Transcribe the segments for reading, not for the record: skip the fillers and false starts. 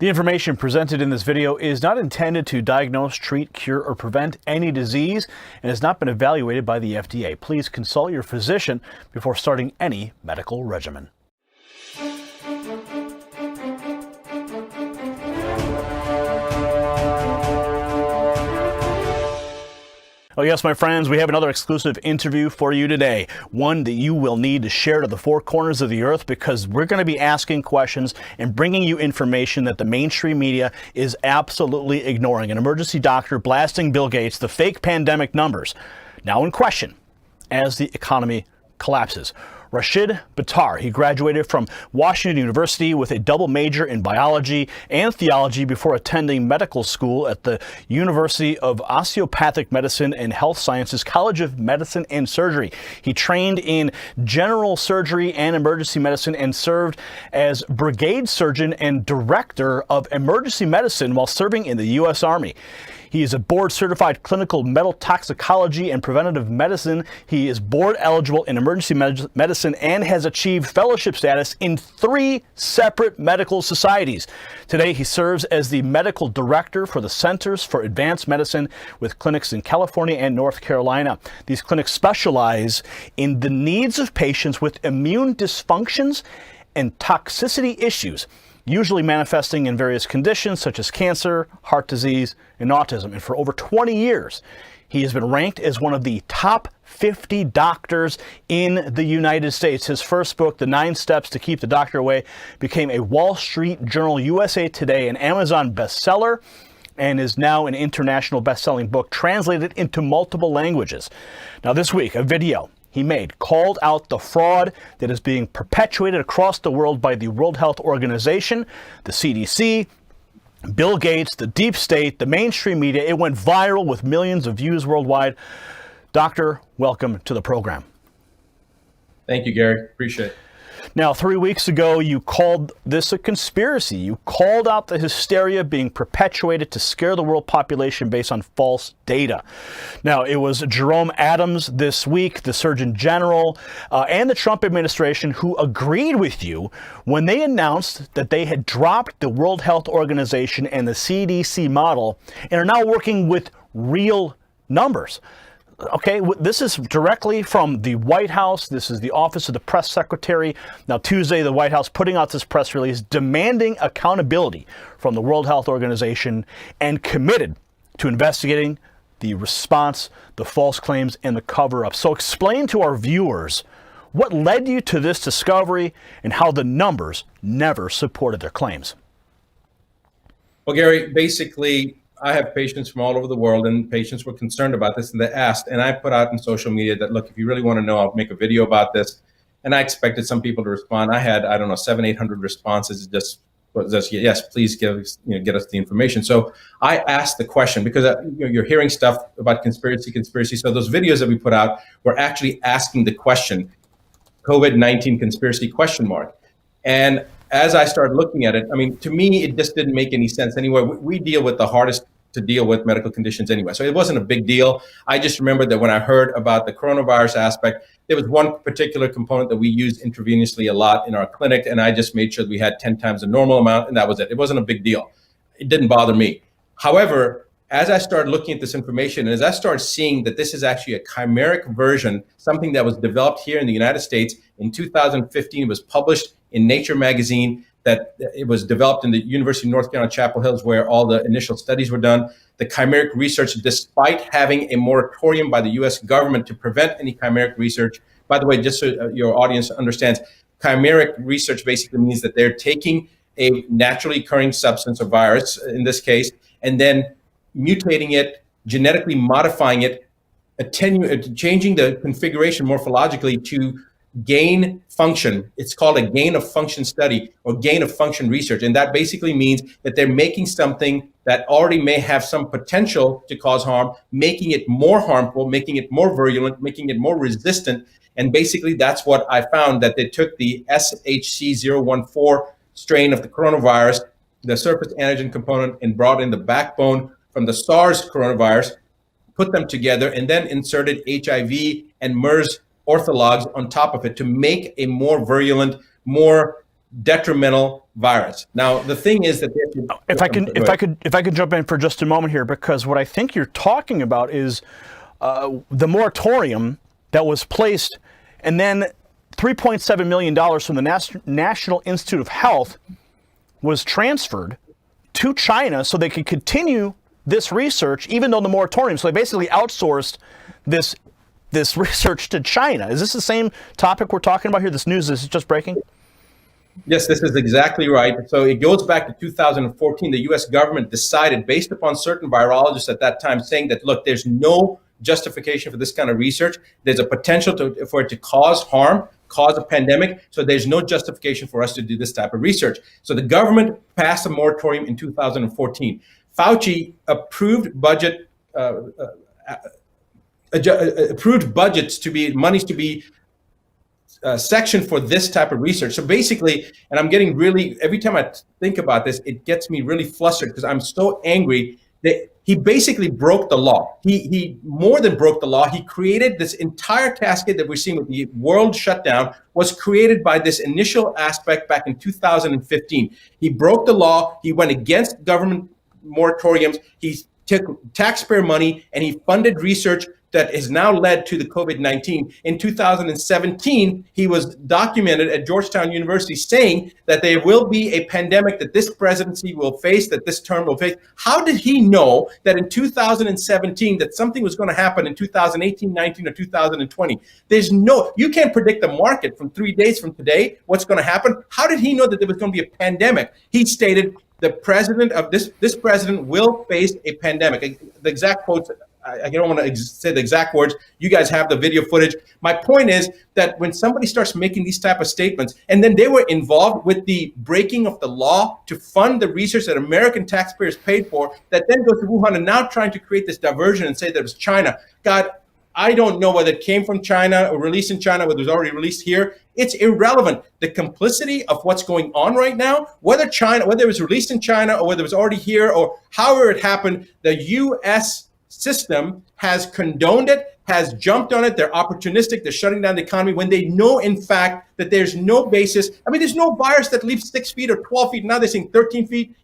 The information presented in this video is not intended to diagnose, treat, cure, or prevent any disease and has not been evaluated by the FDA. Please consult your physician before starting any medical regimen. Oh yes, my friends, we have another exclusive interview for you today. One that you will need to share to the four corners of the earth, because we're going to be asking questions and bringing you information that the mainstream media is absolutely ignoring. An emergency doctor blasting Bill Gates, the fake pandemic numbers, now in question as the economy collapses. Rashid Buttar, he graduated from Washington University with a double major in biology and theology before attending medical school at the University of Osteopathic Medicine and Health Sciences College of Medicine and Surgery. He trained in general surgery and emergency medicine and served as brigade surgeon and director of emergency medicine while serving in the U.S. Army. He is a board-certified clinical metal toxicology and preventative medicine. He is board eligible in emergency medicine and has achieved fellowship status in 3 separate medical societies. Today, he serves as the medical director for the Centers for Advanced Medicine with clinics in California and North Carolina. These clinics specialize in the needs of patients with immune dysfunctions and toxicity issues, usually manifesting in various conditions such as cancer, heart disease, and autism. And for over 20 years, he has been ranked as one of the top 50 doctors in the United States. His first book, The 9 Steps to Keep the Doctor Away, became a Wall Street Journal, USA Today, and Amazon bestseller, and is now an international best-selling book translated into multiple languages. Now this week, a video he made called out the fraud that is being perpetuated across the world by the World Health Organization, the CDC, Bill Gates, the deep state, the mainstream media. It went viral with millions of views worldwide. Doctor, welcome to the program. Thank you, Gary. Appreciate it. Now, 3 weeks ago, you called this a conspiracy. You called out the hysteria being perpetuated to scare the world population based on false data. Now, it was Jerome Adams this week, the Surgeon General, and the Trump administration who agreed with you when they announced that they had dropped the World Health Organization and the CDC model and are now working with real numbers. Okay, this is directly from the White House. This is the Office of the Press Secretary. Now, Tuesday, the White House putting out this press release demanding accountability from the World Health Organization and committed to investigating the response, the false claims, and the cover-up. So explain to our viewers what led you to this discovery and how the numbers never supported their claims. Well, Gary, basically, I have patients from all over the world, and patients were concerned about this, and they asked, and I put out in social media that, look, if you really want to know, I'll make a video about this. And I expected some people to respond. I had, 700-800 responses. Just yes, please get us the information. So I asked the question, because you're hearing stuff about conspiracy. So those videos that we put out were actually asking the question, COVID-19 conspiracy ? And as I started looking at it, to me, it just didn't make any sense anyway. We deal with the hardest to deal with medical conditions anyway. So it wasn't a big deal. I just remembered that when I heard about the coronavirus aspect, there was one particular component that we used intravenously a lot in our clinic, and I just made sure that we had 10 times the normal amount, and that was it. It wasn't a big deal. It didn't bother me. However, as I started looking at this information, and as I started seeing that this is actually a chimeric version, something that was developed here in the United States in 2015, it was published in Nature magazine, that it was developed in the University of North Carolina, Chapel Hill, where all the initial studies were done. The chimeric research, despite having a moratorium by the US government to prevent any chimeric research, by the way, just so your audience understands, chimeric research basically means that they're taking a naturally occurring substance or virus, in this case, and then mutating it, genetically modifying it, changing the configuration morphologically to gain function. It's called a gain of function study or gain of function research. And that basically means that they're making something that already may have some potential to cause harm, making it more harmful, making it more virulent, making it more resistant. And basically that's what I found, that they took the SHC014 strain of the coronavirus, the surface antigen component, and brought in the backbone from the SARS coronavirus, put them together, and then inserted HIV and MERS orthologs on top of it to make a more virulent, more detrimental virus. Now, the thing is that if I could jump in for just a moment here, because what I think you're talking about is the moratorium that was placed, and then $3.7 million from the National Institute of Health was transferred to China so they could continue this research, even though the moratorium. So they basically outsourced this research to China. Is this the same topic we're talking about here? This news is just breaking? Yes, this is exactly right. So it goes back to 2014. The U.S. government decided, based upon certain virologists at that time, saying that, look, there's no justification for this kind of research. There's a potential for it to cause harm, cause a pandemic. So there's no justification for us to do this type of research. So the government passed a moratorium in 2014. Fauci approved budgets to be monies to be section for this type of research. So basically, and I'm getting really, every time I think about this, it gets me really flustered because I'm so angry that he basically broke the law. He more than broke the law. He created this entire cascade that we're seeing with the world shutdown was created by this initial aspect back in 2015. He broke the law. He went against government moratoriums. He took taxpayer money and he funded research that has now led to the COVID-19. In 2017, he was documented at Georgetown University saying that there will be a pandemic that this presidency will face, that this term will face. How did he know that in 2017 that something was going to happen in 2018, 19, or 2020? You can't predict the market from 3 days from today, what's going to happen. How did he know that there was going to be a pandemic? He stated the president of this president will face a pandemic. The exact quotes, I don't want to say the exact words. You guys have the video footage. My point is that when somebody starts making these type of statements, and then they were involved with the breaking of the law to fund the research that American taxpayers paid for, that then goes to Wuhan and now trying to create this diversion and say that it was China. God, I don't know whether it came from China or released in China, whether it was already released here. It's irrelevant. The complicity of what's going on right now, whether it was released in China or whether it was already here or however it happened, the U.S. system has condoned it, has jumped on it. They're opportunistic. They're shutting down the economy when they know, in fact, that there's no basis. I mean, there's no virus that leaves 6 feet or 12 feet. Now they're saying 13 feet.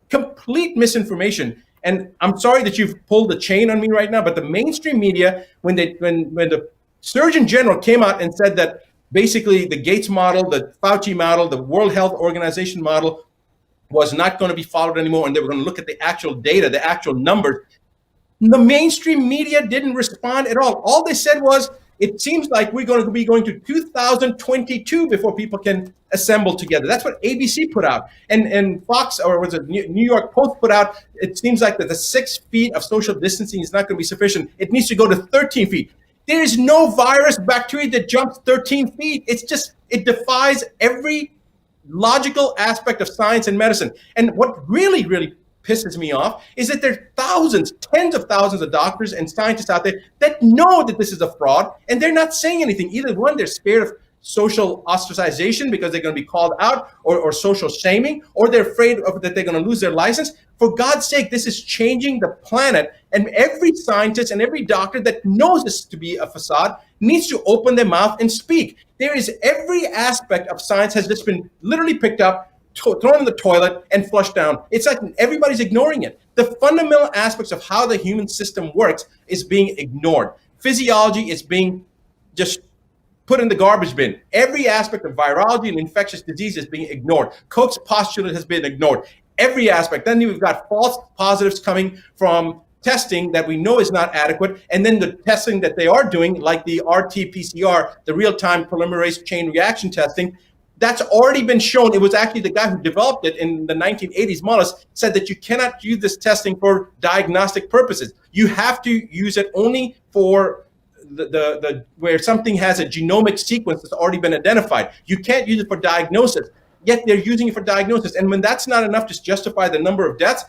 Complete misinformation. And I'm sorry that you've pulled the chain on me right now, but the mainstream media, when the Surgeon General came out and said that basically the Gates model, the Fauci model, the World Health Organization model was not going to be followed anymore, and they were going to look at the actual data, the actual numbers, the mainstream media didn't respond at all. All they said was, it seems like we're going to be going to 2022 before people can assemble together. That's what ABC put out. And Fox, or was it New York Post put out, it seems like that the 6 feet of social distancing is not going to be sufficient. It needs to go to 13 feet. There is no virus, bacteria that jumps 13 feet. It defies every logical aspect of science and medicine. And what really, really pisses me off is that there are thousands, tens of thousands of doctors and scientists out there that know that this is a fraud, and they're not saying anything. Either one, they're scared of social ostracization because they're going to be called out, or social shaming, or they're afraid of that they're going to lose their license. For God's sake, this is changing the planet, and every scientist and every doctor that knows this to be a facade needs to open their mouth and speak. There is every aspect of science has just been literally picked up, thrown in the toilet and flushed down. It's like everybody's ignoring it. The fundamental aspects of how the human system works is being ignored. Physiology is being just put in the garbage bin. Every aspect of virology and infectious disease is being ignored. Koch's postulate has been ignored. Every aspect. Then you've got false positives coming from testing that we know is not adequate. And then the testing that they are doing, like the RT-PCR, the real-time polymerase chain reaction testing, that's already been shown. It was actually the guy who developed it in the 1980s, Mullis, said that you cannot use this testing for diagnostic purposes. You have to use it only for the where something has a genomic sequence that's already been identified. You can't use it for diagnosis. Yet they're using it for diagnosis. And when that's not enough to justify the number of deaths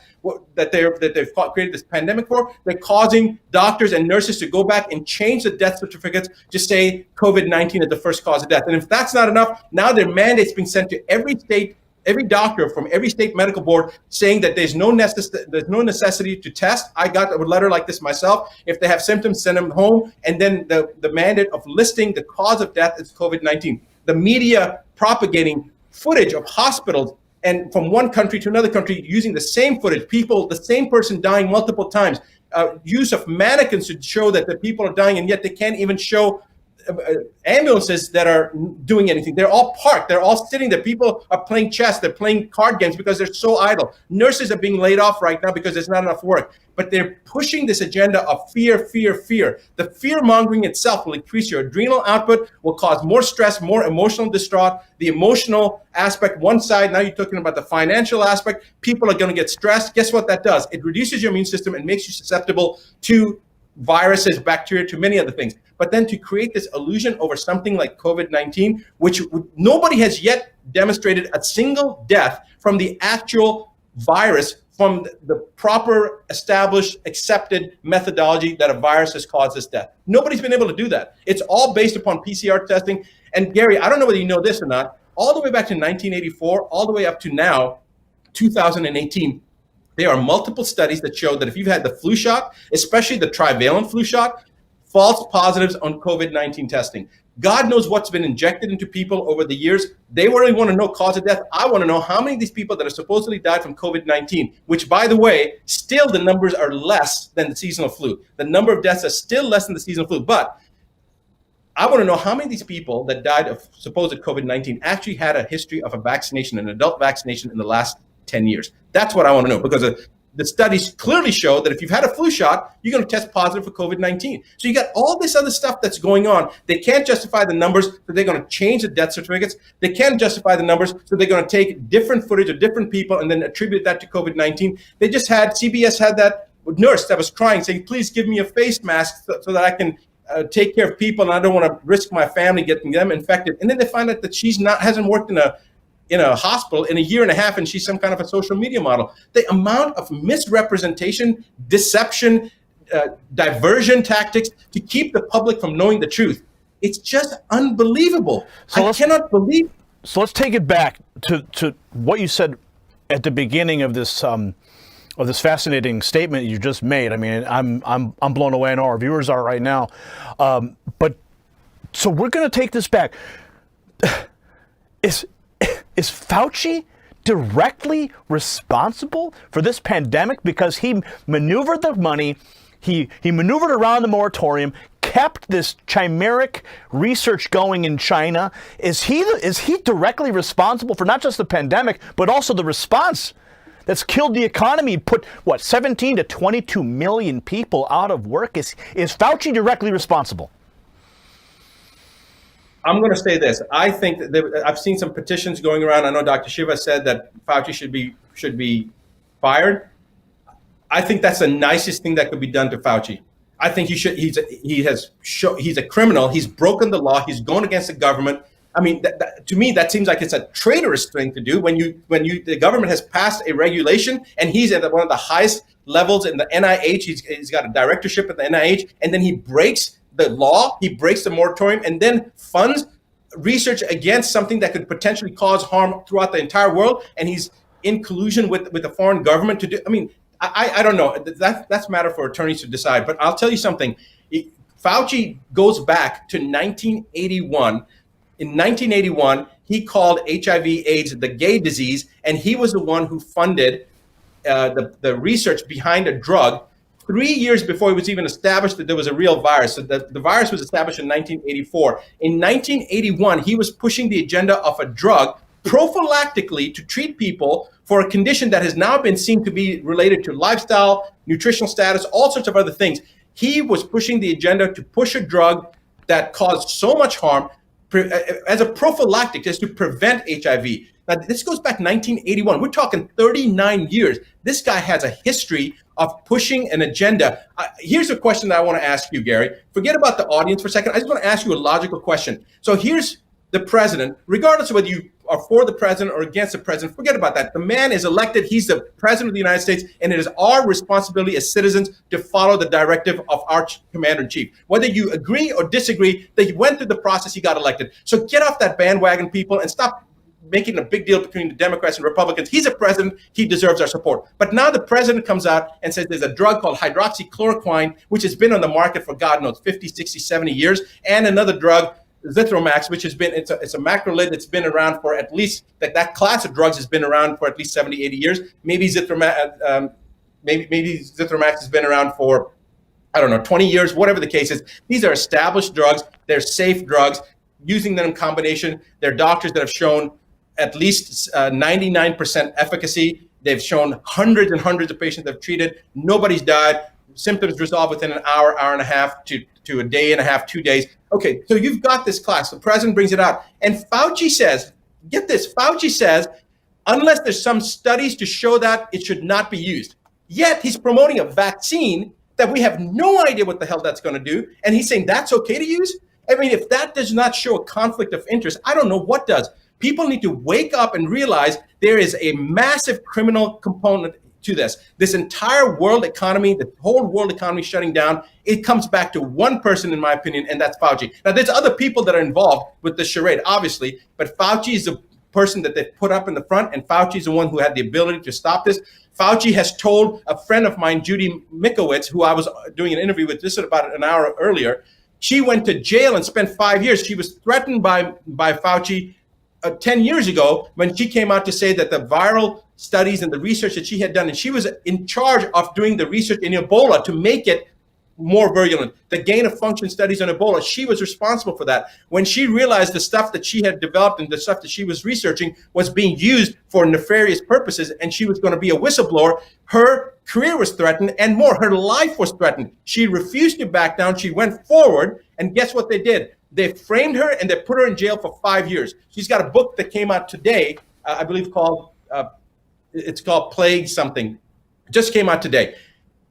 that they've created this pandemic for, they're causing doctors and nurses to go back and change the death certificates to say COVID-19 is the first cause of death. And if that's not enough, now their mandates being sent to every state, every doctor from every state medical board saying that there's no necessity to test. I got a letter like this myself. If they have symptoms, send them home. And then the mandate of listing the cause of death is COVID-19. The media propagating footage of hospitals and from one country to another country using the same footage, people, the same person dying multiple times, use of mannequins to show that the people are dying, and yet they can't even show ambulances that are doing anything. They're all parked. They're all sitting there. People are playing chess. They're playing card games because they're so idle. Nurses are being laid off right now because there's not enough work. But they're pushing this agenda of fear, fear, fear. The fear mongering itself will increase your adrenal output, will cause more stress, more emotional distraught. The emotional aspect, one side, now you're talking about the financial aspect. People are going to get stressed. Guess what that does? It reduces your immune system and makes you susceptible to viruses, bacteria, to many other things. But then to create this illusion over something like COVID-19, which nobody has yet demonstrated a single death from the actual virus, from the proper, established, accepted methodology that a virus has caused this death. Nobody's been able to do that. It's all based upon PCR testing. And Gary, I don't know whether you know this or not, all the way back to 1984, all the way up to now, 2018, there are multiple studies that show that if you've had the flu shot, especially the trivalent flu shot, false positives on COVID-19 testing. God knows what's been injected into people over the years. They really want to know cause of death. I want to know how many of these people that are supposedly died from COVID-19, which, by the way, still the numbers are less than the seasonal flu. The number of deaths are still less than the seasonal flu. But I want to know how many of these people that died of supposed COVID-19 actually had a history of a vaccination, an adult vaccination in the last 10 years. That's what I want to know, because the studies clearly show that if you've had a flu shot, you're going to test positive for COVID-19. So you got all this other stuff that's going on. They can't justify the numbers, so they're going to change the death certificates. They can't justify the numbers, so they're going to take different footage of different people and then attribute that to COVID-19. They just had, CBS had that nurse that was crying, saying, please give me a face mask so that I can take care of people, and I don't want to risk my family getting them infected. And then they find out that hasn't worked in a hospital in a year and a half, and she's some kind of a social media model. The amount of misrepresentation, deception, diversion tactics to keep the public from knowing the truth, it's just unbelievable. I cannot believe. So let's take it back to what you said at the beginning of this fascinating statement you just made. I mean, I'm blown away, and our viewers are right now. But so we're going to take this back. Is Fauci directly responsible for this pandemic because he maneuvered the money, he maneuvered around the moratorium, kept this chimeric research going in China? Is he directly responsible for not just the pandemic, but also the response that's killed the economy, put 17 to 22 million people out of work? Is Fauci directly responsible? I'm going to say this. I think that I've seen some petitions going around. I know Dr. Shiva said that Fauci should be fired. I think that's the nicest thing that could be done to Fauci. I think he's a criminal. He's broken the law. He's gone against the government. I mean, to me, that seems like it's a traitorous thing to do when the government has passed a regulation and he's at one of the highest levels in the NIH. He's got a directorship at the NIH, and then he breaks the law, he breaks the moratorium, and then funds research against something that could potentially cause harm throughout the entire world. And he's in collusion with the foreign government to do. I mean, I don't know. That's a matter for attorneys to decide. But I'll tell you something. Fauci goes back to 1981. In 1981, he called HIV/AIDS the gay disease, and he was the one who funded the research behind a drug 3 years before it was even established that there was a real virus. So the virus was established in 1984. In 1981, he was pushing the agenda of a drug prophylactically to treat people for a condition that has now been seen to be related to lifestyle, nutritional status, all sorts of other things. He was pushing the agenda to push a drug that caused so much harm as a prophylactic, just to prevent HIV. Now, this goes back 1981. We're talking 39 years. This guy has a history of pushing an agenda. Here's a question that I want to ask you, Gary. Forget about the audience for a second. I just want to ask you a logical question. So here's the president, regardless of whether you are for the president or against the president, forget about that. The man is elected. He's the president of the United States, and it is our responsibility as citizens to follow the directive of our commander-in-chief. Whether you agree or disagree, that he went through the process, he got elected. So get off that bandwagon, people, and stop making a big deal between the Democrats and Republicans. He's a president. He deserves our support. But now the president comes out and says there's a drug called hydroxychloroquine, which has been on the market for God knows 50, 60, 70 years, and another drug Zithromax, which has been, it's a macrolide that's been around for at least, that class of drugs has been around for at least 70, 80 years. Maybe Zithromax has been around for, I don't know, 20 years, whatever the case is. These are established drugs. They're safe drugs. Using them in combination, there are doctors that have shown at least 99% efficacy. They've shown hundreds and hundreds of patients they've treated. Nobody's died. Symptoms resolve within an hour, hour and a half to a day and a half, 2 days. Okay, so you've got this class. The president brings it out. And Fauci says, get this, Fauci says, unless there's some studies to show that, it should not be used. Yet he's promoting a vaccine that we have no idea what the hell that's going to do. And he's saying that's okay to use? I mean, if that does not show a conflict of interest, I don't know what does. People need to wake up and realize there is a massive criminal component to this. This entire world economy, the whole world economy shutting down, it comes back to one person, in my opinion, and that's Fauci. Now, there's other people that are involved with this charade, obviously, but Fauci is the person that they put up in the front, and Fauci is the one who had the ability to stop this. Fauci has told a friend of mine, Judy Mikowitz, who I was doing an interview with just about an hour earlier, she went to jail and spent 5 years. She was threatened by Fauci 10 years ago when she came out to say that the viral studies and the research that she had done, and she was in charge of doing the research in Ebola to make it more virulent. The gain of function studies on Ebola, she was responsible for that. When she realized the stuff that she had developed and the stuff that she was researching was being used for nefarious purposes, and she was going to be a whistleblower, her career was threatened and more, her life was threatened. She refused to back down. She went forward, and guess what they did? They framed her and they put her in jail for 5 years. She's got a book that came out today, I believe it's called Plague something. It just came out today.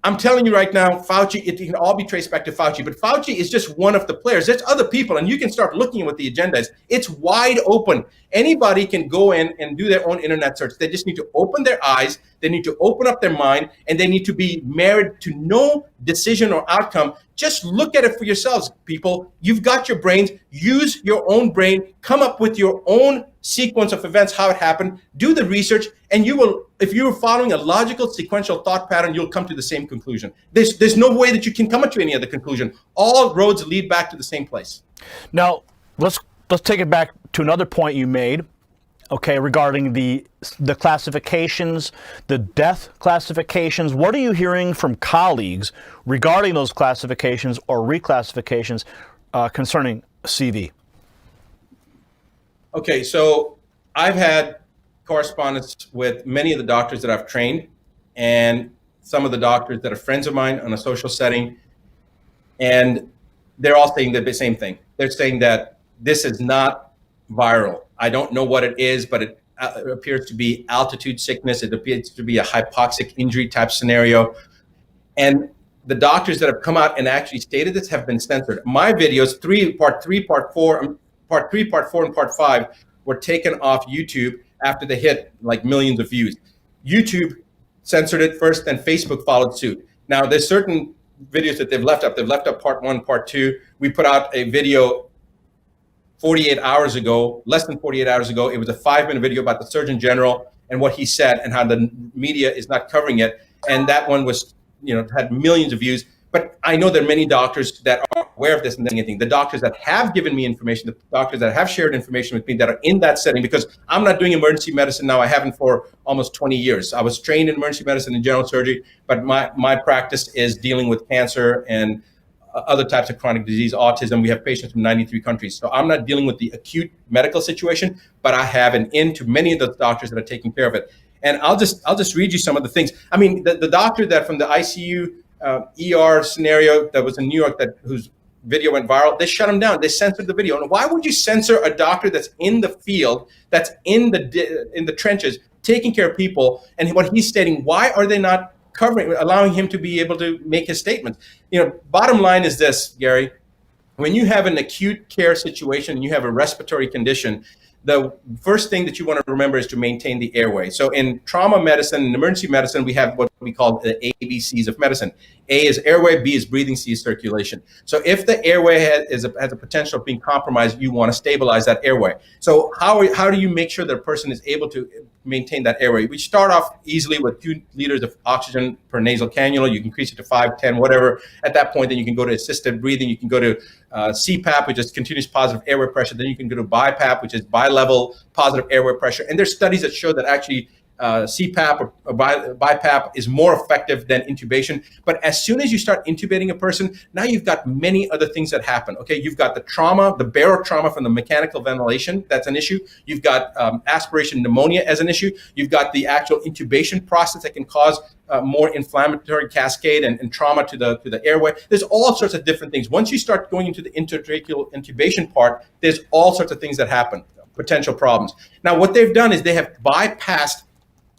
I'm telling you right now, Fauci, it can all be traced back to Fauci, but Fauci is just one of the players. There's other people, and you can start looking at what the agenda is. It's wide open. Anybody can go in and do their own internet search. They just need to open their eyes, they need to open up their mind, and they need to be married to no decision or outcome. Just look at it for yourselves, people. You've got your brains. Use your own brain. Come up with your own sequence of events, how it happened. Do the research, and you will, if you're following a logical sequential thought pattern, you'll come to the same conclusion. There's no way that you can come to any other conclusion. All roads lead back to the same place. Now, let's take it back to another point you made, okay, regarding the classifications, the death classifications. What are you hearing from colleagues regarding those classifications or reclassifications concerning CV? Okay, so I've had correspondence with many of the doctors that I've trained and some of the doctors that are friends of mine on a social setting, and they're all saying the same thing. They're saying that this is not viral. I don't know what it is, but it appears to be altitude sickness. It appears to be a hypoxic injury type scenario. And the doctors that have come out and actually stated this have been censored. My videos, part three, part four, and part 5 were taken off YouTube after they hit like millions of views. YouTube censored it first, then Facebook followed suit. Now, there's certain videos that they've left up. They've left up part 1, part 2. We put out a video 48 hours ago, less than 48 hours ago. It was a 5-minute video about the Surgeon General and what he said and how the media is not covering it. And that one was, had millions of views. But I know there are many doctors that are aware of this and anything. The doctors that have given me information, the doctors that have shared information with me that are in that setting, because I'm not doing emergency medicine now. I haven't for almost 20 years. I was trained in emergency medicine and general surgery, but my practice is dealing with cancer and other types of chronic disease, autism. We have patients from 93 countries. So I'm not dealing with the acute medical situation, but I have an in to many of the doctors that are taking care of it. And I'll just read you some of the things. I mean, the doctor that from the ICU ER scenario that was in New York whose video went viral, they shut him down. They censored the video. And why would you censor a doctor that's in the field, that's in the trenches, taking care of people? And what he's stating, why are they not allowing him to be able to make his statements? Bottom line is this, Gary. When you have an acute care situation and you have a respiratory condition, the first thing that you want to remember is to maintain the airway. So in trauma medicine and emergency medicine, we have what we call the ABCs of medicine. A is airway, B is breathing, C is circulation. So if the airway has a potential of being compromised, you want to stabilize that airway. So how do you make sure that a person is able to maintain that airway? We start off easily with 2 liters of oxygen per nasal cannula. You can increase it to 5, 10, whatever. At that point, then you can go to assisted breathing. You can go to CPAP, which is continuous positive airway pressure. Then you can go to BiPAP, which is bi-level positive airway pressure. And there's studies that show that actually CPAP or BiPAP is more effective than intubation. But as soon as you start intubating a person, now you've got many other things that happen. Okay, you've got the trauma, the barotrauma from the mechanical ventilation. That's an issue. You've got aspiration pneumonia as an issue. You've got the actual intubation process that can cause more inflammatory cascade and trauma to the airway. There's all sorts of different things. Once you start going into the intratracheal intubation part, there's all sorts of things that happen, potential problems. Now, what they've done is they have bypassed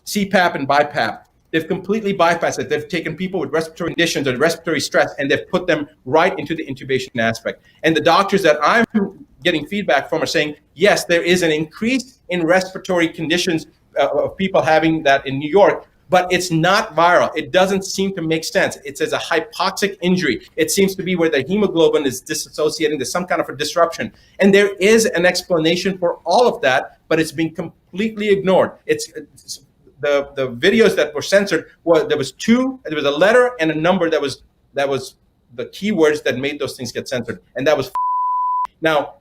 CPAP and BiPAP. They've completely bypassed it. They've taken people with respiratory conditions or respiratory stress, and they've put them right into the intubation aspect. And the doctors that I'm getting feedback from are saying, yes, there is an increase in respiratory conditions of people having that in New York, but it's not viral. It doesn't seem to make sense. It's as a hypoxic injury. It seems to be where the hemoglobin is disassociating. There's some kind of a disruption. And there is an explanation for all of that, but it's being completely ignored. It's the videos that were censored, there was a letter and a number that was the keywords that made those things get censored, and that was now.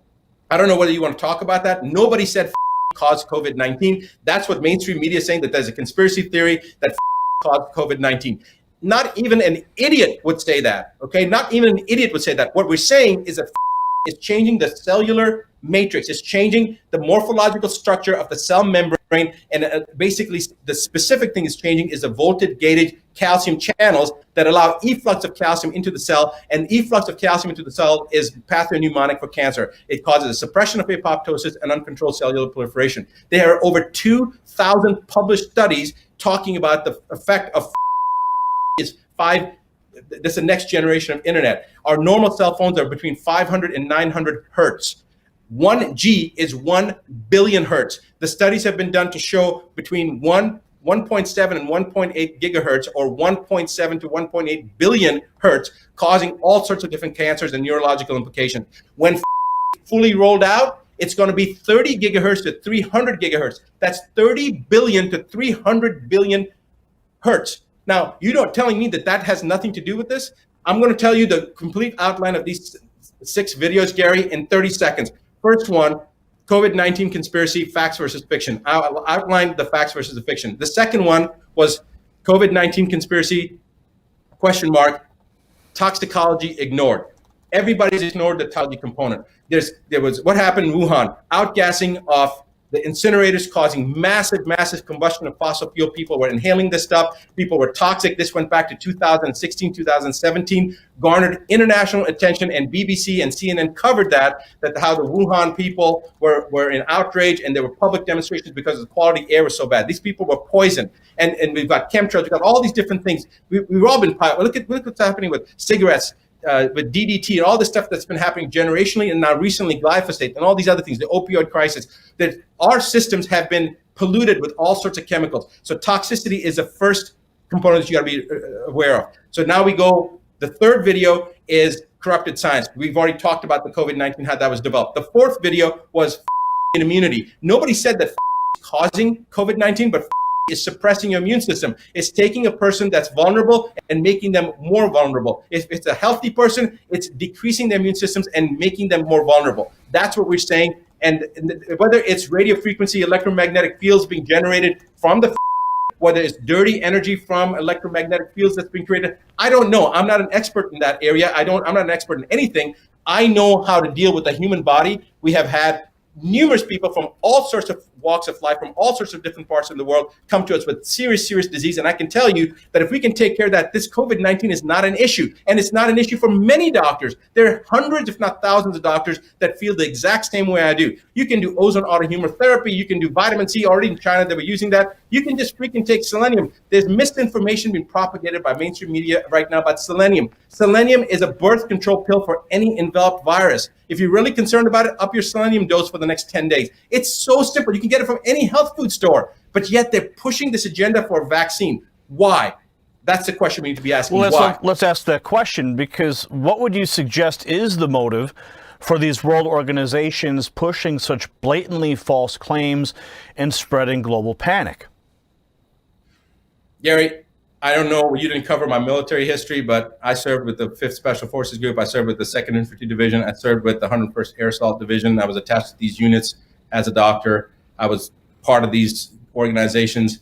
I don't know whether you want to talk about that. Nobody said caused COVID-19. That's what mainstream media is saying, that there's a conspiracy theory that caused COVID-19. Not even an idiot would say that. Okay, not even an idiot would say that. What we're saying is that is changing the cellular matrix. It's changing the morphological structure of the cell membrane, and basically the specific thing is changing is the voltage-gated calcium channels that allow efflux of calcium into the cell, and efflux of calcium into the cell is pathognomonic for cancer. It causes a suppression of apoptosis and uncontrolled cellular proliferation. There are over 2,000 published studies talking about the effect of is 5. This is the next generation of internet. Our normal cell phones are between 500 and 900 hertz. 1G is 1 billion hertz. The studies have been done to show between 1.7 and 1.8 gigahertz, or 1.7 to 1.8 billion hertz, causing all sorts of different cancers and neurological implications. When fully rolled out, it's going to be 30 gigahertz to 300 gigahertz. That's 30 billion to 300 billion hertz. Now, you're not telling me that has nothing to do with this? I'm going to tell you the complete outline of these 6 videos, Gary, in 30 seconds. First one, COVID-19 conspiracy, facts versus fiction. I'll outline the facts versus the fiction. The second one was COVID-19 conspiracy, question mark, toxicology ignored. Everybody's ignored the toxicology component. There was what happened in Wuhan, outgassing of the incinerators causing massive combustion of fossil fuel. People were inhaling this stuff. People were toxic. This went back to 2016, 2017, garnered international attention, and BBC and CNN covered that how the Wuhan people were in outrage, and there were public demonstrations because the quality air was so bad. These people were poisoned. And we've got chemtrails, we've got all these different things. We've all been, look at what's happening with cigarettes, with DDT and all the stuff that's been happening generationally, and now recently glyphosate and all these other things, the opioid crisis, that our systems have been polluted with all sorts of chemicals. So toxicity is the first component that you got to be aware of. So now we go, the third video is corrupted science. We've already talked about the COVID-19, how that was developed. The fourth video was immunity. Nobody said that is causing COVID-19, but is suppressing your immune system. It's taking a person that's vulnerable and making them more vulnerable. If it's a healthy person, it's decreasing their immune systems and making them more vulnerable. That's what we're saying. And whether it's radio frequency, electromagnetic fields being generated from the, whether it's dirty energy from electromagnetic fields that's being created, I don't know. I'm not an expert in that area. I'm not an expert in anything. I know how to deal with the human body. We have had numerous people from all sorts of walks of life, from all sorts of different parts of the world, come to us with serious disease. And I can tell you that if we can take care of that, this COVID-19 is not an issue. And it's not an issue for many doctors. There are hundreds, if not thousands of doctors that feel the exact same way I do. You can do ozone autohumor therapy. You can do vitamin C. Already in China, they were using that. You can just freaking take selenium. There's misinformation being propagated by mainstream media right now about selenium. Selenium is a birth control pill for any enveloped virus. If you're really concerned about it, up your selenium dose for the next 10 days. It's so simple. You can get it from any health food store, but yet they're pushing this agenda for a vaccine. Why? That's the question we need to be asking. Well, Why? let's ask that question, because what would you suggest is the motive for these world organizations pushing such blatantly false claims and spreading global panic? Gary, I don't know, you didn't cover my military history, but I served with the 5th Special Forces Group. I served with the 2nd Infantry Division. I served with the 101st Air Assault Division. I was attached to these units as a doctor. I was part of these organizations.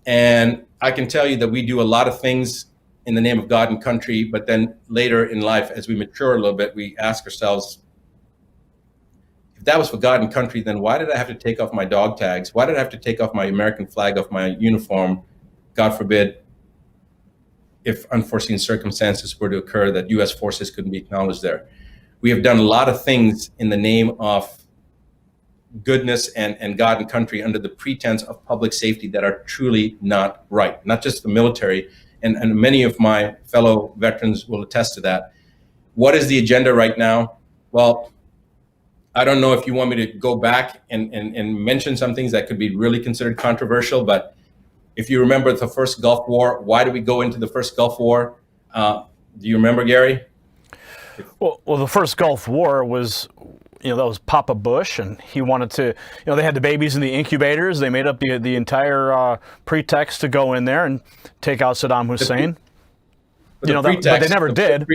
And I can tell you that we do a lot of things in the name of God and country, but then later in life, as we mature a little bit, we ask ourselves, if that was for God and country, then why did I have to take off my dog tags? Why did I have to take off my American flag off my uniform? God forbid, if unforeseen circumstances were to occur, that U.S. forces couldn't be acknowledged there. We have done a lot of things in the name of goodness and God and country under the pretense of public safety that are truly not right. Not just the military, and many of my fellow veterans will attest to that. What is the agenda right now? Well, I don't know if you want me to go back and mention some things that could be really considered controversial, but if you remember the first Gulf War, why did we go into the first Gulf War? Do you remember, Gary? Well, the first Gulf War was, that was Papa Bush, and he wanted to, they had the babies in the incubators. They made up the entire pretext to go in there and take out Saddam Hussein. But they never did.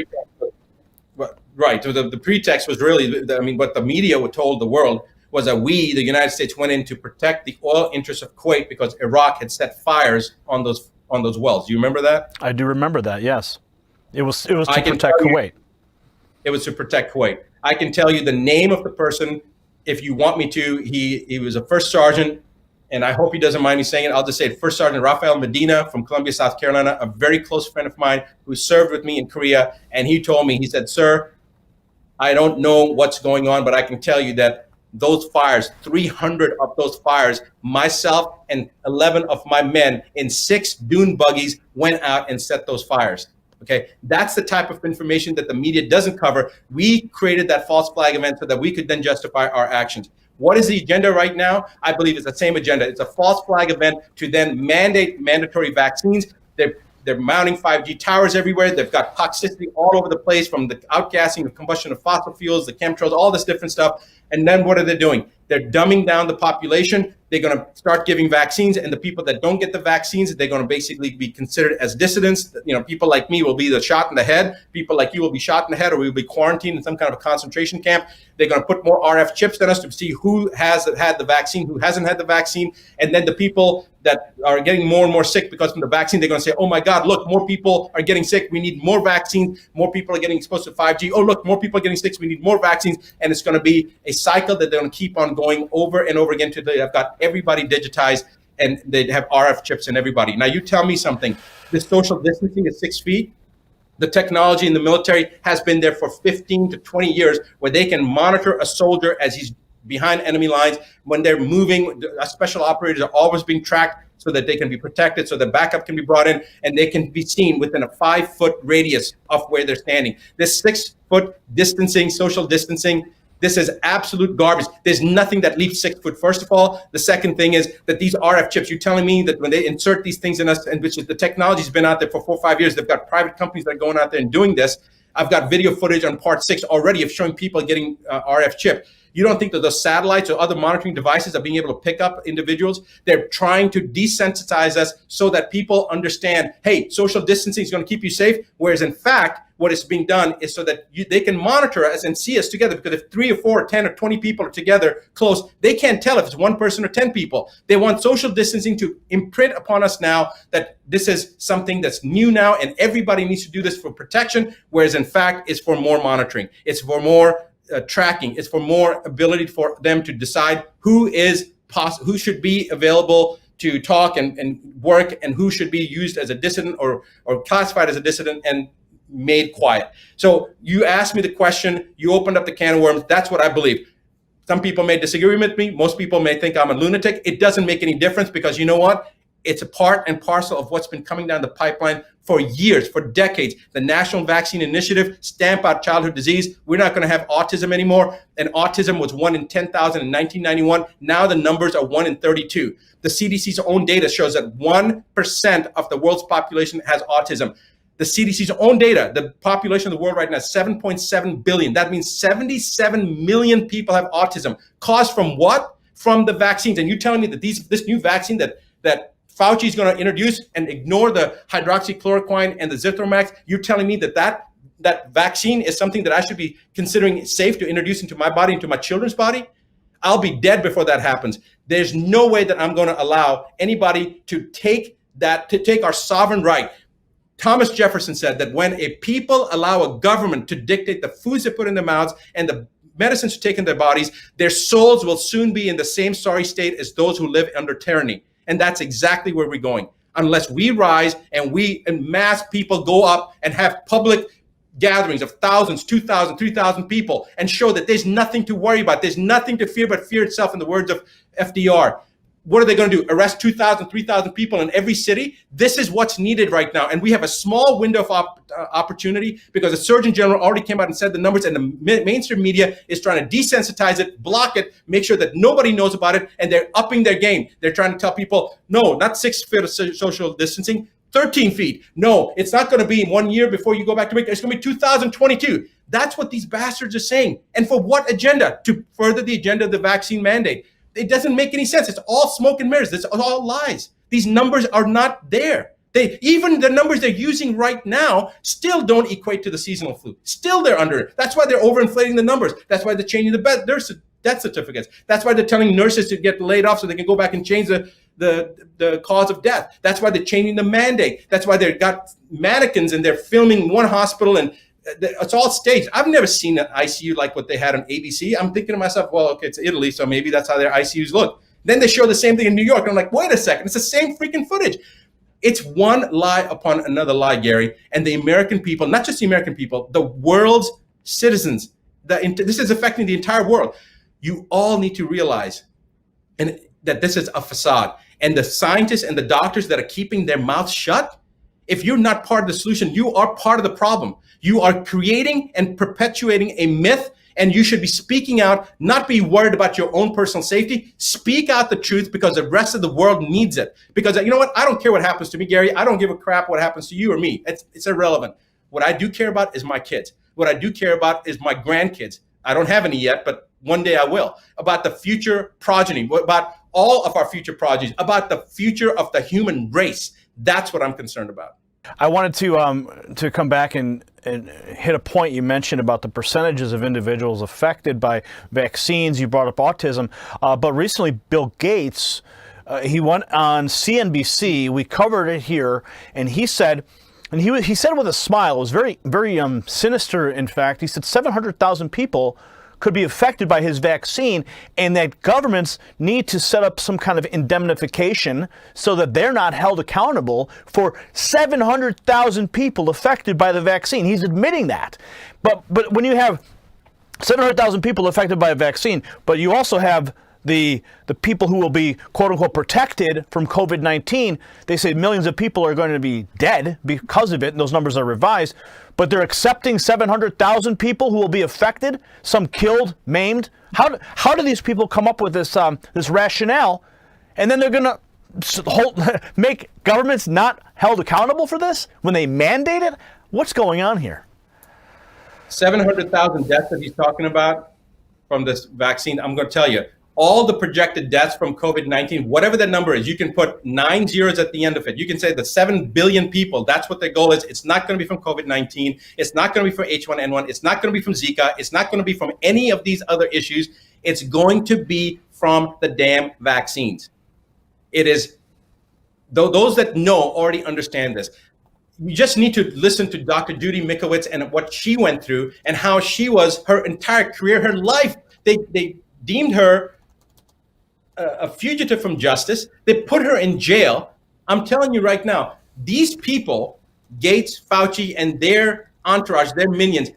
Right. So the pretext was really, what the media told the world was that we, the United States, went in to protect the oil interests of Kuwait because Iraq had set fires on those wells. Do you remember that? I do remember that. Yes, it was to protect Kuwait. It was to protect Kuwait. I can tell you the name of the person if you want me to. He was a first sergeant, and I hope he doesn't mind me saying it. I'll just say it. First Sergeant Rafael Medina from Columbia, South Carolina, a very close friend of mine who served with me in Korea. And he told me, he said, "Sir, I don't know what's going on, but I can tell you that those fires, 300 of those fires, myself and 11 of my men in 6 dune buggies went out and set those fires." Okay, that's the type of information that the media doesn't cover. We created that false flag event so that we could then justify our actions. What is the agenda right now? I believe it's the same agenda. It's a false flag event to then mandate mandatory vaccines. They're mounting 5G towers everywhere. They've got toxicity all over the place, from the outgassing of combustion of fossil fuels, the chemtrails, all this different stuff. And then what are they doing? They're dumbing down the population. They're going to start giving vaccines, and the people that don't get the vaccines, they're going to basically be considered as dissidents. People like me will be the shot in the head. People like you will be shot in the head, or we'll be quarantined in some kind of a concentration camp. They're going to put more RF chips in us to see who has had the vaccine, who hasn't had the vaccine. And then the people that are getting more and more sick because of the vaccine, they're going to say, "Oh my God, look, more people are getting sick. We need more vaccines. More people are getting exposed to 5G. Oh, look, more people are getting sick. We need more vaccines." And it's going to be a cycle that they're going to keep on going over and over again till they have got everybody digitized and they have RF chips in everybody. Now, you tell me something. This social distancing is 6 feet. The technology in the military has been there for 15 to 20 years, where they can monitor a soldier as he's behind enemy lines. When they're moving, special operators are always being tracked so that they can be protected, so that backup can be brought in, and they can be seen within a 5-foot radius of where they're standing. This 6-foot distancing, social distancing, this is absolute garbage. There's nothing that leaps 6 foot, first of all. The second thing is that these RF chips, you're telling me that when they insert these things in us, and which is the technology's been out there for 4 or 5 years, they've got private companies that are going out there and doing this. I've got video footage on part 6 already of showing people getting RF chip. You don't think that the satellites or other monitoring devices are being able to pick up individuals? They're trying to desensitize us so that people understand, hey, social distancing is going to keep you safe. Whereas in fact, what is being done is so that they can monitor us and see us together. Because if 3 or 4 or 10 or 20 people are together close, they can't tell if it's one person or 10 people. They want social distancing to imprint upon us now that this is something that's new now, and everybody needs to do this for protection. Whereas in fact, it's for more monitoring. It's for more tracking. It's for more ability for them to decide who should be available to talk and work, and who should be used as a dissident or classified as a dissident and made quiet. So you asked me the question, you opened up the can of worms. That's what I believe. Some people may disagree with me. Most people may think I'm a lunatic. It doesn't make any difference, because you know what? It's a part and parcel of what's been coming down the pipeline for years, for decades. The National Vaccine Initiative, stamp out childhood disease. We're not going to have autism anymore. And autism was 1 in 10,000 in 1991. Now the numbers are 1 in 32. The CDC's own data shows that 1% of the world's population has autism. The CDC's own data, the population of the world right now is 7.7 billion. That means 77 million people have autism. Caused from what? From the vaccines. And you're telling me that this new vaccine that Fauci is going to introduce and ignore the hydroxychloroquine and the Zithromax, you're telling me that vaccine is something that I should be considering safe to introduce into my body, into my children's body? I'll be dead before that happens. There's no way that I'm going to allow anybody to take our sovereign right. Thomas Jefferson said that when a people allow a government to dictate the foods they put in their mouths and the medicines to take in their bodies, their souls will soon be in the same sorry state as those who live under tyranny. And that's exactly where we're going. Unless we rise and we en masse people go up and have public gatherings of thousands, 2,000, 3,000 people and show that there's nothing to worry about. There's nothing to fear but fear itself, in the words of FDR. What are they going to do? Arrest 2,000, 3,000 people in every city? This is what's needed right now. And we have a small window of opportunity because the Surgeon General already came out and said the numbers, and the mainstream media is trying to desensitize it, block it, make sure that nobody knows about it, and they're upping their game. They're trying to tell people, no, not 6 feet of social distancing, 13 feet. No, it's not going to be 1 year before you go back to work. It's going to be 2022. That's what these bastards are saying. And for what agenda? To further the agenda of the vaccine mandate. It doesn't make any sense. It's all smoke and mirrors. It's all lies. These numbers are not there. Even the numbers they're using right now still don't equate to the seasonal flu. Still they're under it. That's why they're overinflating the numbers. That's why they're changing the death certificates. That's why they're telling nurses to get laid off so they can go back and change the cause of death. That's why they're changing the mandate. That's why they've got mannequins and they're filming one hospital and it's all staged. I've never seen an ICU like what they had on ABC. I'm thinking to myself, well, okay, it's Italy, so maybe that's how their ICUs look. Then they show the same thing in New York. And I'm like, wait a second, it's the same freaking footage. It's one lie upon another lie, Gary. And the American people, not just the American people, the world's citizens, this is affecting the entire world. You all need to realize that this is a facade. And the scientists and the doctors that are keeping their mouths shut, if you're not part of the solution, you are part of the problem. You are creating and perpetuating a myth, and you should be speaking out, not be worried about your own personal safety. Speak out the truth because the rest of the world needs it. Because you know what? I don't care what happens to me, Gary. I don't give a crap what happens to you or me. It's irrelevant. What I do care about is my kids. What I do care about is my grandkids. I don't have any yet, but one day I will. About the future progeny, about all of our future progenies, about the future of the human race. That's what I'm concerned about. I wanted to come back and hit a point you mentioned about the percentages of individuals affected by vaccines. You brought up autism, but recently Bill Gates, he went on CNBC. We covered it here, and he said, he said with a smile, it was very, very sinister. In fact, he said 700,000 people could be affected by his vaccine, and that governments need to set up some kind of indemnification so that they're not held accountable for 700,000 people affected by the vaccine. He's admitting that. But when you have 700,000 people affected by a vaccine, but you also have the people who will be, quote unquote, protected from COVID-19, they say millions of people are going to be dead because of it, and those numbers are revised, but they're accepting 700,000 people who will be affected, some killed, maimed. How do these people come up with this rationale, and then they're going to make governments not held accountable for this when they mandate it? What's going on here? 700,000 deaths that he's talking about from this vaccine, I'm going to tell you, all the projected deaths from COVID-19, whatever the number is, you can put 9 zeros at the end of it. You can say the 7 billion people, that's what their goal is. It's not going to be from COVID-19. It's not going to be from H1N1. It's not going to be from Zika. It's not going to be from any of these other issues. It's going to be from the damn vaccines. It is, those that know already understand this. You just need to listen to Dr. Judy Mikovits and what she went through and how she was, her entire career, her life, they deemed her a fugitive from justice. They put her in jail. I'm telling you right now, these people, Gates, Fauci, and their entourage, their minions,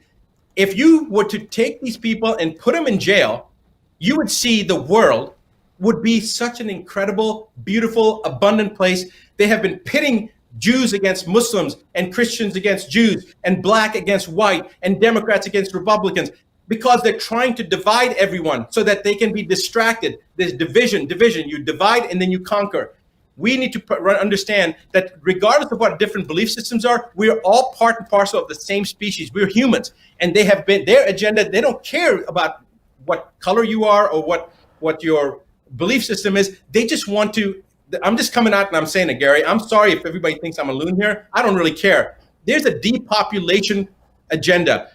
if you were to take these people and put them in jail, you would see the world would be such an incredible, beautiful, abundant place. They have been pitting Jews against Muslims and Christians against Jews and black against white and Democrats against Republicans because they're trying to divide everyone so that they can be distracted. There's division. You divide and then you conquer. We need to understand that regardless of what different belief systems are, we are all part and parcel of the same species. We're humans. And they have been, their agenda, they don't care about what color you are or what your belief system is. They just want to, I'm just coming out and I'm saying it, Gary. I'm sorry if everybody thinks I'm a loon here. I don't really care. There's a depopulation agenda.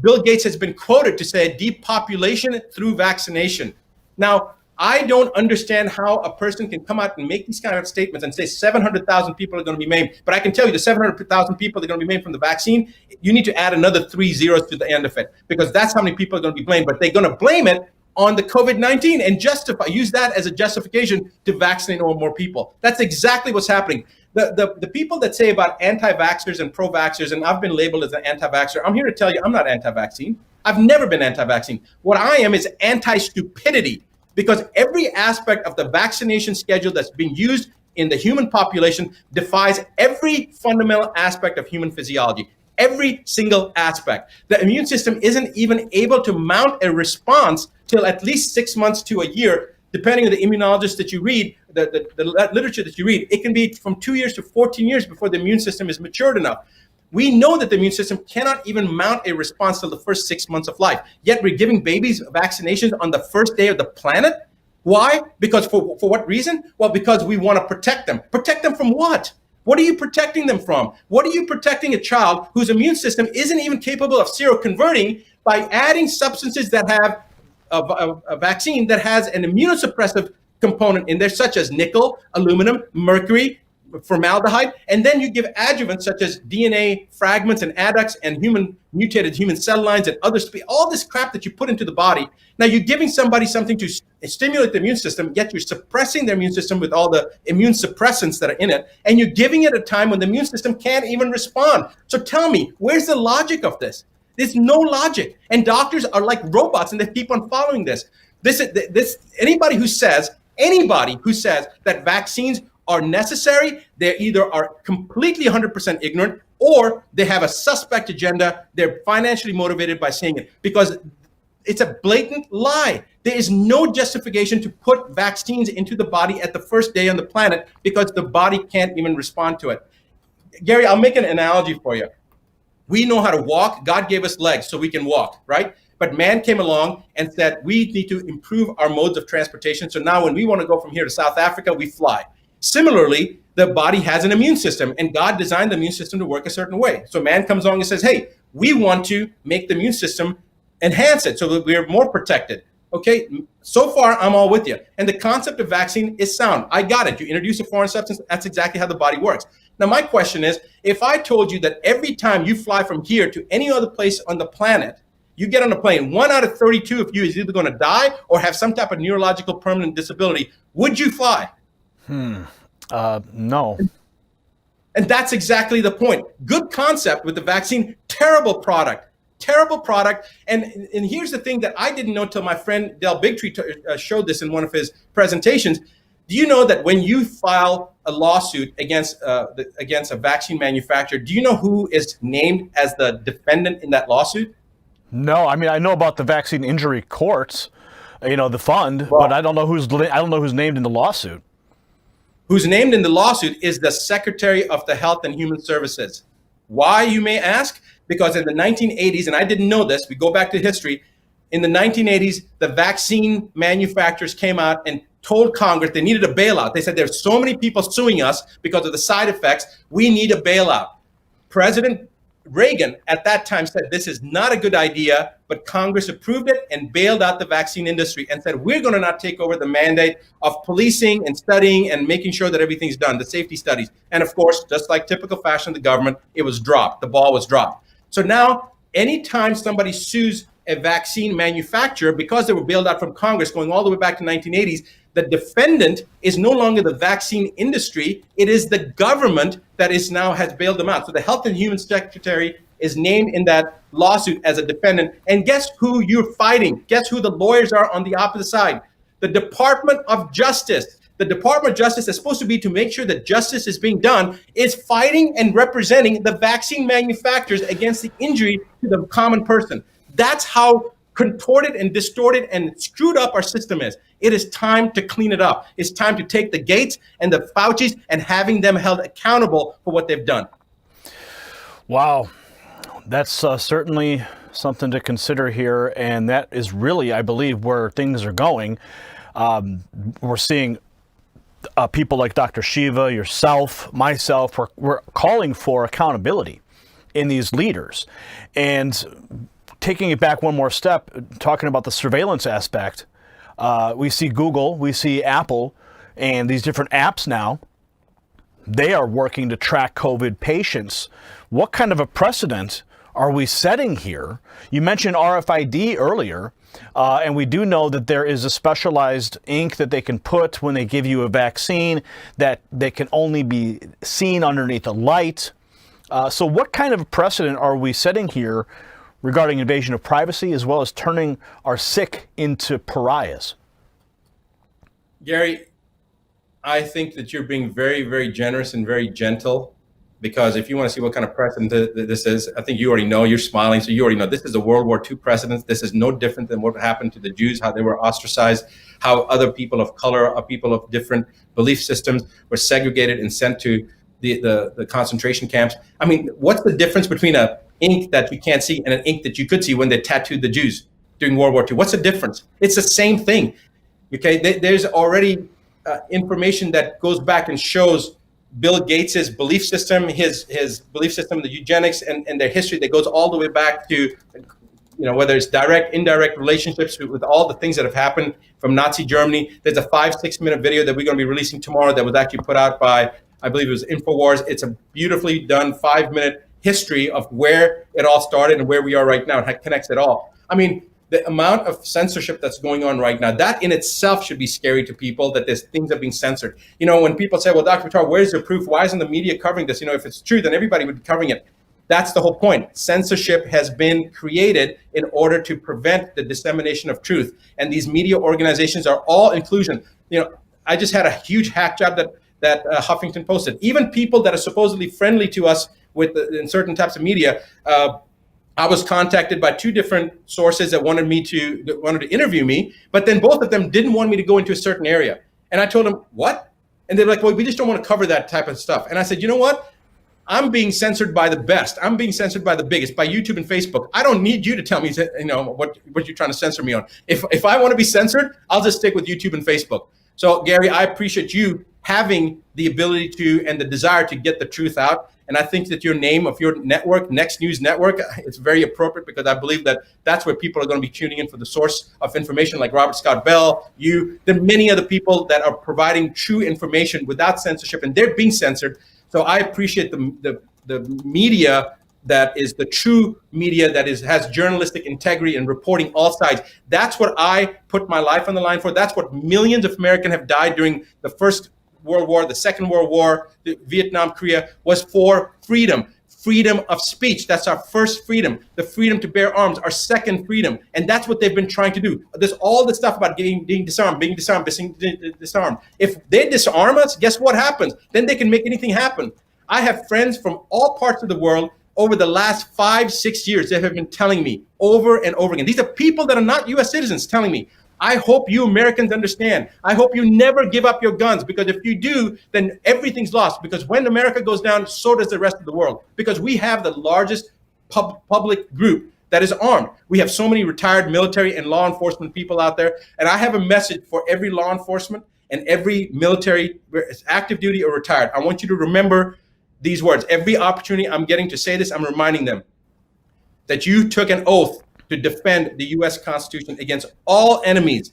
Bill Gates has been quoted to say depopulation through vaccination. Now, I don't understand how a person can come out and make these kind of statements and say 700,000 people are going to be maimed. But I can tell you the 700,000 people that are going to be maimed from the vaccine, you need to add another 3 zeros to the end of it, because that's how many people are going to be blamed. But they're going to blame it on the COVID-19 and use that as a justification to vaccinate more people. That's exactly what's happening. The people that say about anti-vaxxers and pro-vaxxers, and I've been labeled as an anti-vaxxer, I'm here to tell you I'm not anti-vaccine. I've never been anti-vaccine. What I am is anti-stupidity, because every aspect of the vaccination schedule that's being used in the human population defies every fundamental aspect of human physiology. Every single aspect. The immune system isn't even able to mount a response till at least 6 months to a year, depending on the immunologist that you read, the literature that you read. It can be from 2 years to 14 years before the immune system is matured enough. We know that the immune system cannot even mount a response till the first 6 months of life. Yet we're giving babies vaccinations on the first day of the planet. Why? Because for what reason? Well, because we want to protect them. Protect them from what? What are you protecting them from? What are you protecting a child whose immune system isn't even capable of seroconverting by adding substances that have a vaccine that has an immunosuppressive component in there, such as nickel, aluminum, mercury, formaldehyde, and then you give adjuvants such as DNA fragments and adducts and mutated human cell lines and all this crap that you put into the body. Now you're giving somebody something to stimulate the immune system, yet you're suppressing their immune system with all the immune suppressants that are in it, and you're giving it at a time when the immune system can't even respond. So tell me, where's the logic of this? There's no logic, and doctors are like robots, and they keep on following this. Anybody who says that vaccines are necessary, they either are completely 100% ignorant or they have a suspect agenda. They're financially motivated by saying it, because it's a blatant lie. There is no justification to put vaccines into the body at the first day on the planet because the body can't even respond to it. Gary, I'll make an analogy for you. We know how to walk. God gave us legs so we can walk, right? But man came along and said, we need to improve our modes of transportation. So now when we want to go from here to South Africa, we fly. Similarly, the body has an immune system, and God designed the immune system to work a certain way. So man comes along and says, hey, we want to make the immune system enhance it so that we're more protected. Okay, so far, I'm all with you. And the concept of vaccine is sound. I got it. You introduce a foreign substance, that's exactly how the body works. Now, my question is, if I told you that every time you fly from here to any other place on the planet, you get on a plane, 1 out of 32 of you is either going to die or have some type of neurological permanent disability, would you fly? No. And that's exactly the point. Good concept with the vaccine, terrible product. And here's the thing that I didn't know till my friend Del Bigtree showed this in one of his presentations. Do you know that when you file a lawsuit against a vaccine manufacturer, do you know who is named as the defendant in that lawsuit? No, I mean, I know about the vaccine injury courts, the fund, but I don't know who's named in the lawsuit. Who's named in the lawsuit is the Secretary of the Health and Human Services. Why, you may ask? Because in the 1980s, and I didn't know this, we go back to history, in the 1980s, the vaccine manufacturers came out and told Congress they needed a bailout. They said, there's so many people suing us because of the side effects, we need a bailout. President Reagan at that time said, this is not a good idea, but Congress approved it and bailed out the vaccine industry and said, we're going to not take over the mandate of policing and studying and making sure that everything's done, the safety studies. And of course, just like typical fashion of the government, it was dropped. The ball was dropped. So now, anytime somebody sues a vaccine manufacturer because they were bailed out from Congress going all the way back to 1980s, the defendant is no longer the vaccine industry. It is the government that has bailed them out. So the Health and Human Secretary is named in that lawsuit as a defendant. And guess who you're fighting? Guess who the lawyers are on the opposite side? The Department of Justice. The Department of Justice is supposed to be to make sure that justice is being done, is fighting and representing the vaccine manufacturers against the injury to the common person. That's how contorted and distorted and screwed up our system is. It is time to clean it up. It's time to take the Gates and the Faucis and having them held accountable for what they've done. Wow. That's certainly something to consider here. And that is really, I believe, where things are going. We're seeing people like Dr. Shiva, yourself, myself, we're calling for accountability in these leaders. And taking it back one more step, talking about the surveillance aspect, we see Google, we see Apple, and these different apps now, they are working to track COVID patients. What kind of a precedent are we setting here? You mentioned RFID earlier, and we do know that there is a specialized ink that they can put when they give you a vaccine that they can only be seen underneath a light. So what kind of a precedent are we setting here regarding invasion of privacy, as well as turning our sick into pariahs? Gary, I think that you're being very, very generous and very gentle, because if you want to see what kind of precedent this is, I think you already know. You're smiling, so you already know this is a World War II precedent. This is no different than what happened to the Jews, how they were ostracized, how other people of color, people of different belief systems were segregated and sent to the concentration camps. I mean, what's the difference between an ink that you can't see and an ink that you could see when they tattooed the Jews during World War II? What's the difference? It's the same thing. Okay, there's already information that goes back and shows Bill Gates's belief system, his belief system, the eugenics, and their history that goes all the way back to, whether it's direct, indirect relationships with all the things that have happened from Nazi Germany. There's a 5-6 minute video that we're going to be releasing tomorrow that was actually put out by, I believe it was InfoWars. It's a beautifully done 5-minute history of where it all started and where we are right now, and how it connects it all. I mean, the amount of censorship that's going on right now, that in itself should be scary to people, that there's things are being censored. When people say, well, Dr. Buttar, where's the proof? Why isn't the media covering this? If it's true, then everybody would be covering it. That's the whole point. Censorship has been created in order to prevent the dissemination of truth. And these media organizations are all inclusion. I just had a huge hack job that Huffington posted. Even people that are supposedly friendly to us in certain types of media, I was contacted by 2 different sources that wanted to interview me, but then both of them didn't want me to go into a certain area. And I told them, what? And they're like, well, we just don't want to cover that type of stuff. And I said, you know what? I'm being censored by the best. I'm being censored by the biggest, by YouTube and Facebook. I don't need you to tell me, what you're trying to censor me on. If I want to be censored, I'll just stick with YouTube and Facebook. So, Gary, I appreciate you having the ability to and the desire to get the truth out. And I think that your name of your network, Next News Network, it's very appropriate, because I believe that that's where people are going to be tuning in for the source of information, like Robert Scott Bell, you. There are many other people that are providing true information without censorship, and they're being censored. So I appreciate the media that is the true media that has journalistic integrity and reporting all sides. That's what I put my life on the line for. That's what millions of Americans have died during the First World War, the Second World War, the Vietnam, Korea, was for freedom of speech. That's our first freedom, the freedom to bear arms, our second freedom. And that's what they've been trying to do. There's all this stuff about being disarmed. If they disarm us, guess what happens? Then they can make anything happen. I have friends from all parts of the world over the last 5-6 years that have been telling me over and over again. These are people that are not U.S. citizens telling me, I hope you Americans understand. I hope you never give up your guns, because if you do, then everything's lost. Because when America goes down, so does the rest of the world. Because we have the largest public group that is armed. We have so many retired military and law enforcement people out there. And I have a message for every law enforcement and every military, active duty or retired. I want you to remember these words. Every opportunity I'm getting to say this, I'm reminding them that you took an oath to defend the U.S. Constitution against all enemies,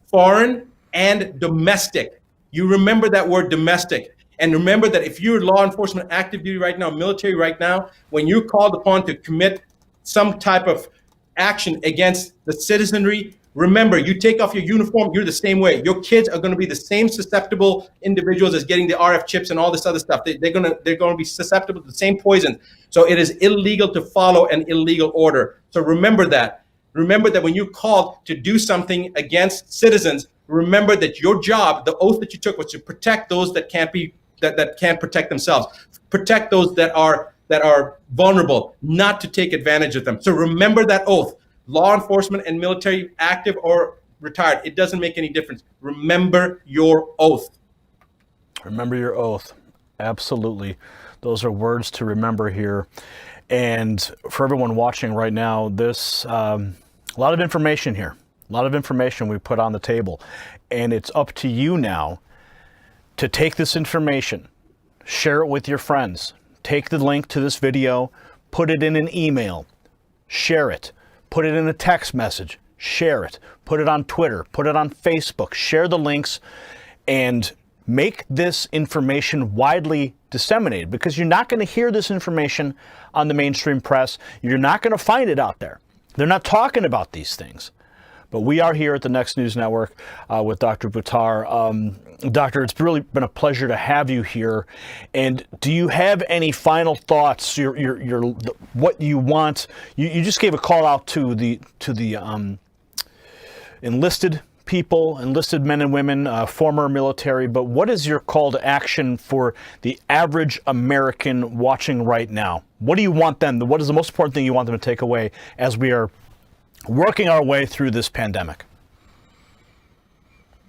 foreign and domestic. You remember that word, domestic. And remember that if you're law enforcement, active duty right now, military right now, when you're called upon to commit some type of action against the citizenry, remember, you take off your uniform, you're the same way. Your kids are going to be the same susceptible individuals as getting the RF chips and all this other stuff. They're going to be susceptible to the same poison. So it is illegal to follow an illegal order. So remember that. Remember that when you're called to do something against citizens, Remember that your job, the oath that you took, was to protect those that can't protect themselves, protect those that are vulnerable, not to take advantage of them. So remember that oath. Law enforcement and military, active or retired, it doesn't make any difference. Remember your oath. Remember your oath. Absolutely. Those are words to remember here. And for everyone watching right now, there's a lot of information here. A lot of information we put on the table. And it's up to you now to take this information, share it with your friends, take the link to this video, put it in an email, share it, put it in a text message, share it, put it on Twitter, put it on Facebook, share the links, and make this information widely disseminated, because you're not going to hear this information on the mainstream press. You're not going to find it out there. They're not talking about these things. But we are here at the Next News Network with Dr. Buttar. Doctor, it's really been a pleasure to have you here. And do you have any final thoughts? What you want? You just gave a call out to the enlisted people, enlisted men and women, former military. But what is your call to action for the average American watching right now? What do you want them? What is the most important thing you want them to take away as we are working our way through this pandemic?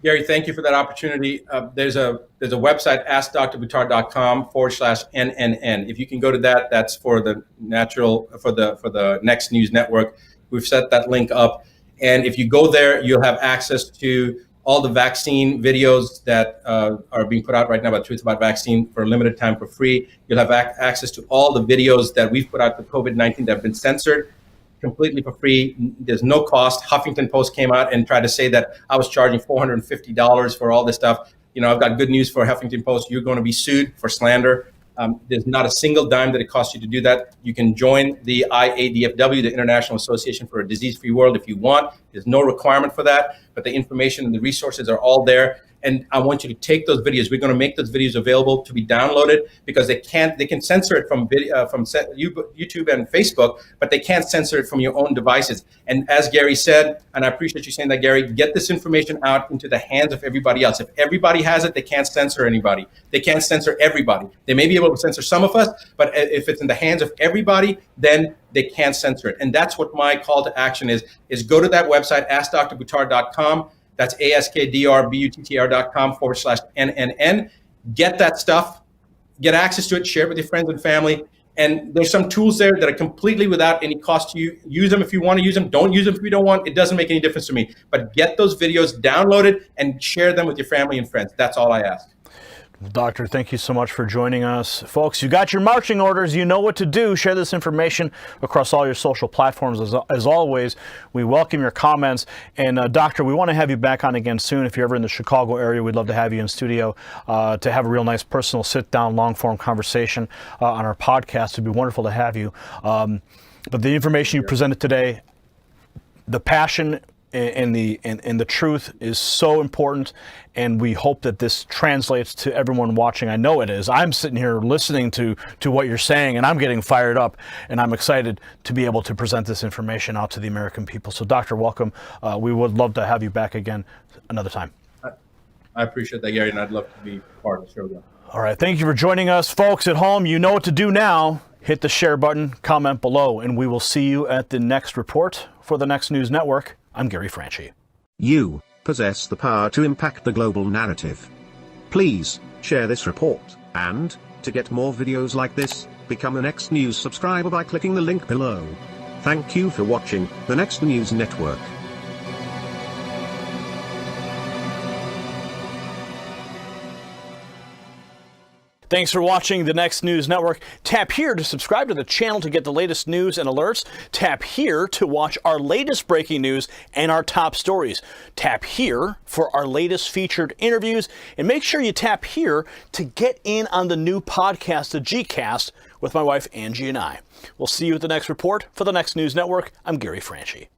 Gary, thank you for that opportunity. There's a website, askdrbuttar.com/NNN. If you can go to that, that's for the Next News Network. We've set that link up. And if you go there, you'll have access to all the vaccine videos that are being put out right now about Truth About Vaccine for a limited time for free. You'll have access to all the videos that we've put out for COVID-19 that have been censored completely for free. There's no cost. Huffington Post came out and tried to say that I was charging $450 for all this stuff. You know, I've got good news for Huffington Post. You're going to be sued for slander. There's not a single dime that it costs you to do that. You can join the IADFW, the International Association for a Disease-Free World, if you want. There's no requirement for that, but the information and the resources are all there. And I want you to take those videos. We're going to make those videos available to be downloaded, because they can censor it from YouTube and Facebook, but they can't censor it from your own devices. And as Gary said, and I appreciate you saying that, Gary, get this information out into the hands of everybody else. If everybody has it, they can't censor anybody. They can't censor everybody. They may be able to censor some of us, but if it's in the hands of everybody, then they can't censor it. And that's what my call to action is go to that website, askdrbuttar.com. That's askdrbuttar.com/NNN. Get that stuff, get access to it, share it with your friends and family. And there's some tools there that are completely without any cost to you. Use them if you want to use them. Don't use them if you don't want. It doesn't make any difference to me. But get those videos downloaded and share them with your family and friends. That's all I ask. Doctor, thank you so much for joining us. Folks, you got your marching orders. You know what to do. Share this information across all your social platforms. As always, we welcome your comments. And Doctor, we want to have you back on again soon. If you're ever in the Chicago area, we'd love to have you in studio to have a real nice personal sit-down, long-form conversation on our podcast. It'd be wonderful to have you. But the information you presented today, the passion and the truth is so important, and we hope that this translates to everyone watching. I know it is. I'm sitting here listening to what you're saying, and I'm getting fired up, and I'm excited to be able to present this information out to the American people. So, Doctor, welcome. We would love to have you back again another time. I appreciate that, Gary, and I'd love to be part of the show. All right. Thank you for joining us. Folks at home, you know what to do now. Hit the share button, comment below, and we will see you at the next report for the Next News Network. I'm Gary Franchi. You possess the power to impact the global narrative. Please share this report, and to get more videos like this, become a Next News subscriber by clicking the link below. Thank you for watching the Next News Network. Thanks for watching the Next News Network. Tap here to subscribe to the channel to get the latest news and alerts. Tap here to watch our latest breaking news and our top stories. Tap here for our latest featured interviews. And make sure you tap here to get in on the new podcast, the G-Cast, with my wife Angie and I. We'll see you at the next report for the Next News Network. I'm Gary Franchi.